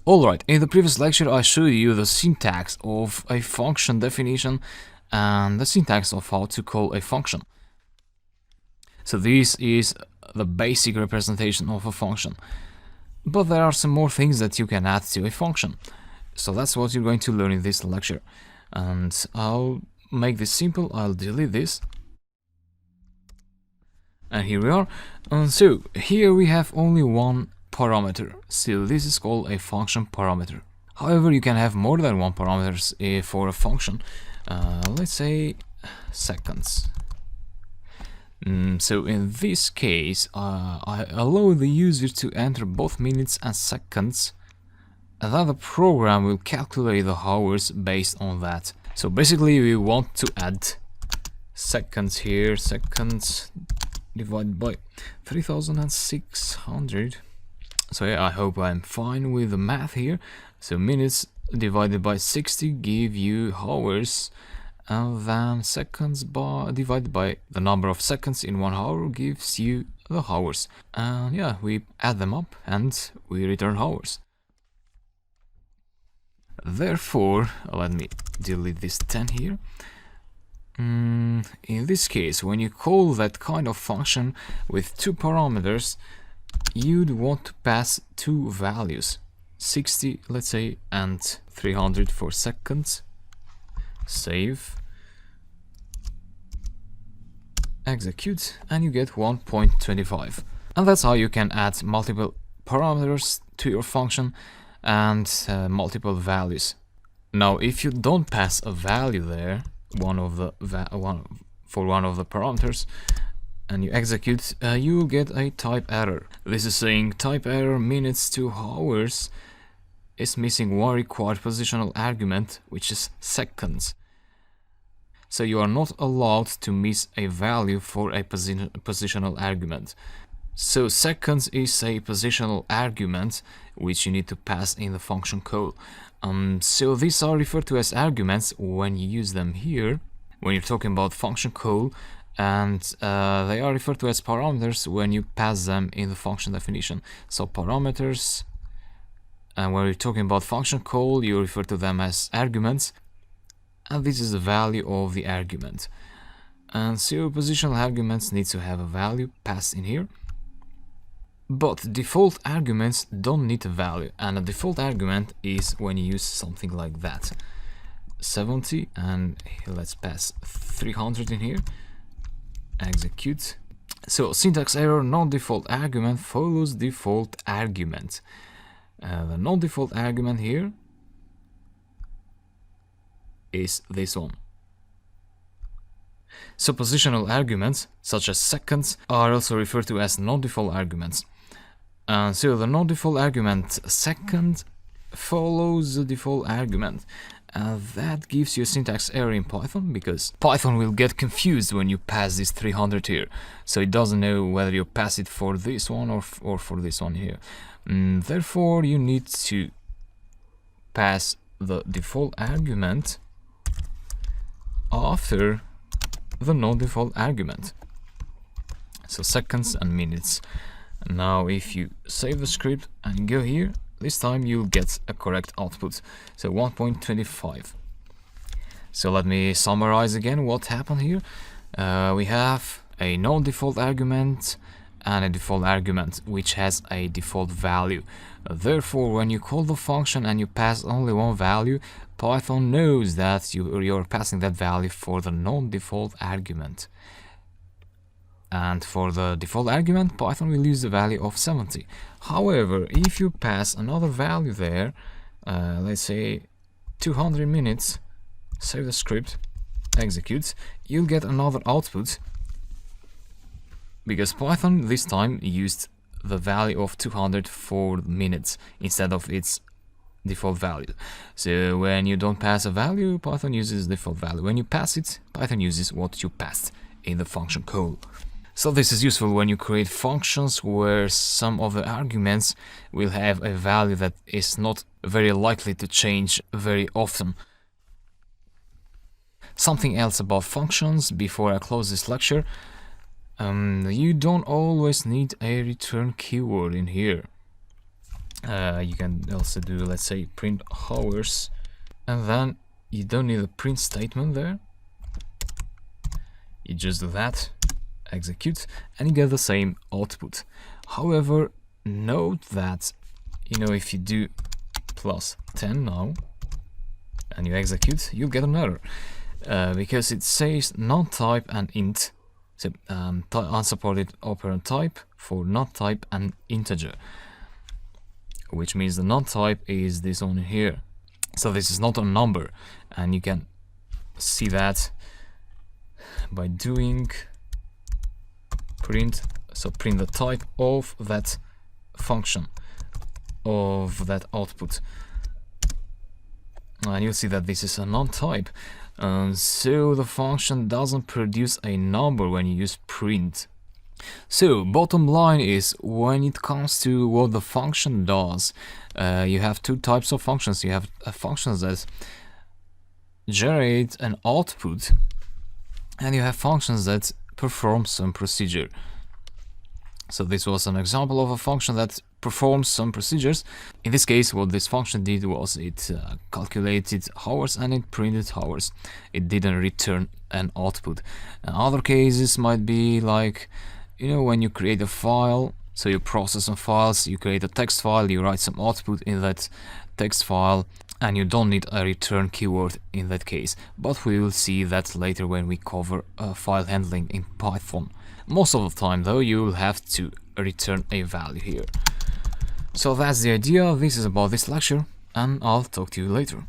Alright, in the previous lecture I showed you the syntax of a function definition and the syntax of how to call a function. So this is the basic representation of a function. But there are some more things that you can add to a function. So that's what you're going to learn in this lecture. And I'll make this simple. I'll delete this. And here we are. And so here we have only one parameter. So this is called a function parameter. However, you can have more than one parameters for a function. Let's say seconds. So in this case, I allow the user to enter both minutes and seconds, and then the program will calculate the hours based on that. So basically we want to add seconds here, seconds divided by 3600. So yeah, I hope I'm fine with the math here. So minutes divided by 60 give you hours, and then seconds divided by the number of seconds in 1 hour gives you the hours. And yeah, we add them up and we return hours. Therefore, let me delete this 10 here. In this case, when you call that kind of function with two parameters, you'd want to pass two values, 60 let's say and 300 for seconds. Save, execute, and you get 1.25. And that's how you can add multiple parameters to your function and multiple values. Now if you don't pass a value there, one of the parameters, and you execute, you will get a type error. This is saying type error minutes to hours is missing one required positional argument, which is seconds. So you are not allowed to miss a value for a positional argument. So seconds is a positional argument which you need to pass in the function call. So these are referred to as arguments when you use them here, when you're talking about function call, and they are referred to as parameters when you pass them in the function definition. So parameters, and when you're talking about function call, you refer to them as arguments, and this is the value of the argument. And so positional arguments need to have a value passed in here. But default arguments don't need a value, and a default argument is when you use something like that. 70, and let's pass 300 in here. Execute. So syntax error, non-default argument follows default argument. The non-default argument here is this one. So positional arguments, such as seconds, are also referred to as non-default arguments. So the non-default argument second follows the default argument. That gives you a syntax error in Python, because Python will get confused when you pass this 300 here. So it doesn't know whether you pass it for this one or for this one here. Therefore, you need to pass the default argument after the non-default argument. So seconds and minutes. Now if you save the script and go here, this time you'll get a correct output. So 1.25. So let me summarize again what happened here. We have a non-default argument and a default argument which has a default value. Therefore, when you call the function and you pass only one value, Python knows that you're passing that value for the non-default argument. And for the default argument, Python will use the value of 70. However, if you pass another value there, let's say 200 minutes, save the script, execute, you'll get another output, because Python this time used the value of 200 for minutes instead of its default value. So when you don't pass a value, Python uses the default value. When you pass it, Python uses what you passed in the function call. So this is useful when you create functions where some of the arguments will have a value that is not very likely to change very often. Something else about functions before I close this lecture. You don't always need a return keyword in here. You can also do, let's say, print hours, and then you don't need a print statement there. You just do that, execute, and you get the same output. However, note that, if you do +10 now and you execute, you'll get an error because it says non-type and int, so unsupported operand type for non-type and integer, which means the non-type is this one here. So this is not a number, and you can see that by doing print the type of that function, of that output, and you'll see that this is a non-type, so the function doesn't produce a number when you use print. So bottom line is, when it comes to what the function does, you have two types of functions. You have functions that generate an output, and you have functions that perform some procedure. So this was an example of a function that performs some procedures. In this case, what this function did was it calculated hours and it printed hours. It didn't return an output. And other cases might be like, when you create a file, so you process some files, you create a text file, you write some output in that text file, and you don't need a return keyword in that case. But we will see that later when we cover file handling in Python. Most of the time though, you will have to return a value here. So that's the idea. This is about this lecture, and I'll talk to you later.